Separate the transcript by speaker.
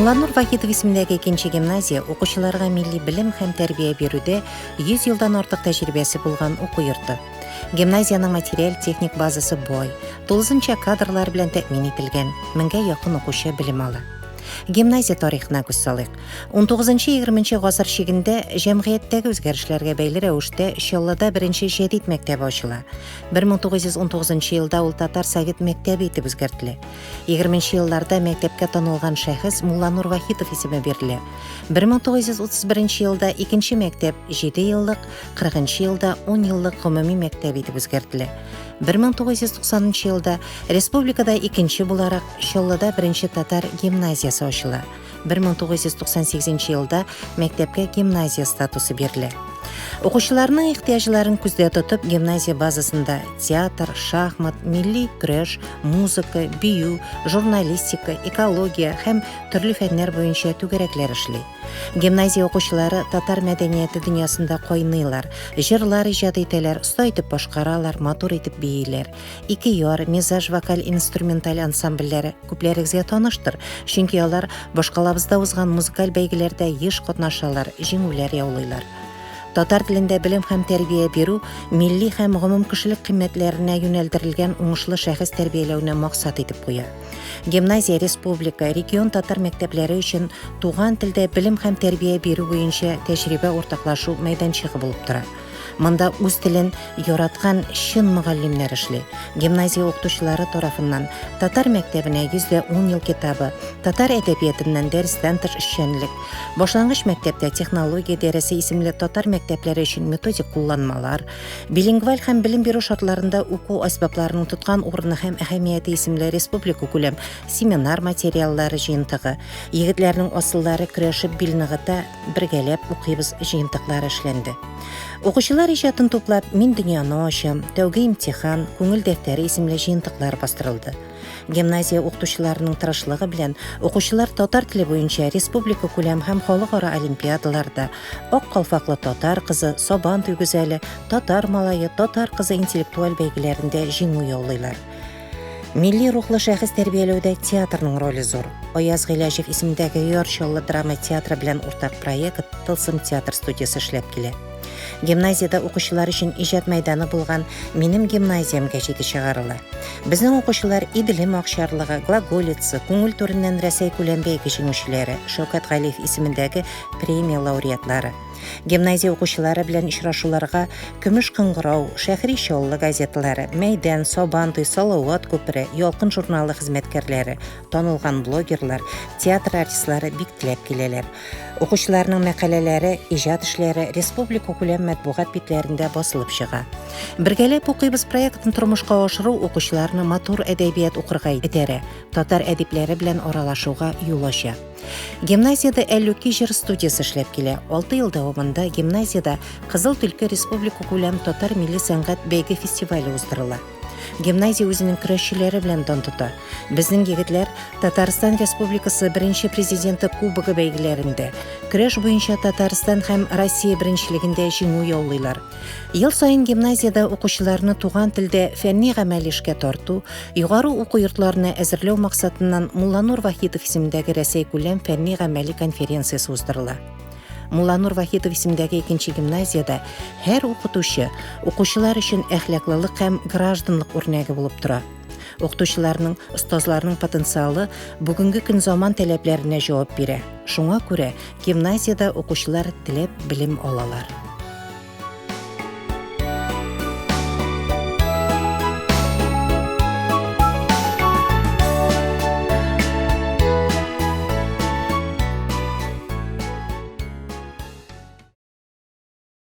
Speaker 1: Мулланур Вахитов исемендәге икенче гимназия укучыларга милли билим һәм тәрбия бирүдә 100 елдан артык тәҗрибәсе булган уку йорты. Гимназияның материаль техник базасы бай, тулысынча кадрлар белән тәэмин ителгән, 1000гә якын укучы белем ала. Гимназия тарихына күз салыйк. 19-20 гасыр шигендә җәмгыятьтәге үзгәрешләргә бәйле рәвештә Чаллыда беренче җәдид мәктәбе ачыла. 1919 елда ул татар совет мәктәбе итеп үзгәртелә. 20 елларда мәктәпкә танылган шәхес Мулланур Вахитов исеме бирелә. 1931 елда икенче мәктәп 7 еллык, 40 елда 10 еллык гомуми мәктәп итеп үзгәртелә. 1990 елда республикада икенче буларак Чаллыда беренче татар гимназиясы ачыла. 1998 елда мәктәпкә гимназия статусы бирелә. Укучыларның ихтыяҗларын күздә тотып, гимназия базасында театр, шахмат, милли көрәш, музыка, бию, журналистика, экология һәм төрле фәннәр буенча түгәрәкләр эшли. Гимназия укучылары татар мәдәнияте дөньясында кайныйлар, җырлар иҗат итәләр, оста итеп башкаралар, матур итеп бийләр. Ике яр, мизаж, вокаль, инструменталь ансамбльләре күпләрегезгә таныштыр, чөнки алар башкалабызда узган музыкаль бәйгеләрдә еш катнашалар, җиңүләр яулыйлар. Татар телендә белем һәм тәрбия бирү милли һәм гомум кешелек кыйммәтләренә юнәлдерелгән уңышлы шәхес тәрбияләүне максат итеп куя. Гимназия республика, регион татар мәктәпләре өчен туган телдә белем һәм тәрбия бирү буенча тәҗрибә уртаклашу мәйданчыгы булып тора. Монда үз телен яраткан чын мөгаллимнәр эшли. Гимназия укытучылары тарафыннан татар мәктәбенә 110 ел китабы, татар әдәбиятыннан дәрестән тыш эшчәнлек, башлангыч мәктәптә технология дәресе исемле татар мәктәпләре өчен методик кулланмалар, билингваль һәм белем бирү шартларында уку асбапларының тоткан урыны һәм әһәмияте исемле республика күләм семинар материаллары җыентыгы, егетләрнең асыллары көрәшеп билнығыта бергәләп укыйбыз җыентыклары эшләнде. Укучылар иҗатын туплап «Мин дөньяны ачам», «Тәүге имтихан», «Күңел дәфтәре» исемле җыентыклар бастырылды. Гимназия укытучыларының тырышлыгы белән укучылар татар теле буенча республика күләм һәм халыкара олимпиадаларда Ак калфаклы татар кызы, Сабан түгүзәле, татар малае, татар кызы интеллектуаль бәйгеләрендә җиңү яулыйлар. Милли рухлы шәхес тәрбияләүдә театрның роле зур. Аяз Гыйләҗев исемендәге Яр Чаллы драма театры белән уртак проект Тылсым театр студиясе эшләп килә. Гимназияда укучылар өчен иҗат мәйданы булган Минем гимназиям гәҗите чыгарыла. Безнең укучылар Иделем Акчарлыгы, Глаголица, Күңел түреннән Рәсәй күләм бәйге җиңүчеләре, Шәүкәт Галиев исемендәге премия лауреатлары. Гимназия укучылары белән очрашуларга Көмеш кыңгырау, Шәһри Чаллы газеталары, Мәйдан, Сабан туй, Салават күпере, Ялкын журналы хезмәткәрләре, танылган блогерлар, театр артистлары бик теләп киләләр. Укучыларның мәкаләләре, иҗат эшләре республика күләм матбугат битләрендә басылып чыга. Бергәләп укыйбыз проектын тормышка ашыру укучыларны матур әдәбият укырга итерә, татар әдипләре белән аралашуга юл ача. Гимназияда Әллүки җыр студиясе эшләп килә. 6 ел дәвамында гимназияда Кызыл Төлке республика күләм татар милли сәнгать бәйге фестивале уздырыла. Гимназия үзенең көрәшчеләре белән дан тота. Безнең егетләр Татарстан Республикасы беренче президенты кубогы бәйгеләрендә, көрәш буенча Татарстан һәм Россия беренчелегендә җиңү яулыйлар. Ел саен гимназияда укучыларны туган телдә фәнни гамәл эшкә тарту, югары уку йортларына әзерләү максатыннан Мулланур Вахитов исемендәге Рәсәй күләм фәнни гамәли конференциясе уздырыла. Мулланур Вахитов исемендәге икенче гимназияда һәр укытучы укучылар өчен әхлаклылык һәм гражданлык үрнәге булып тора. Укытучыларның, остазларның потенциалы бүгенге көн заман таләпләренә җавап бирә. Шуңа күрә гимназияда укучылар теләп белем алалар.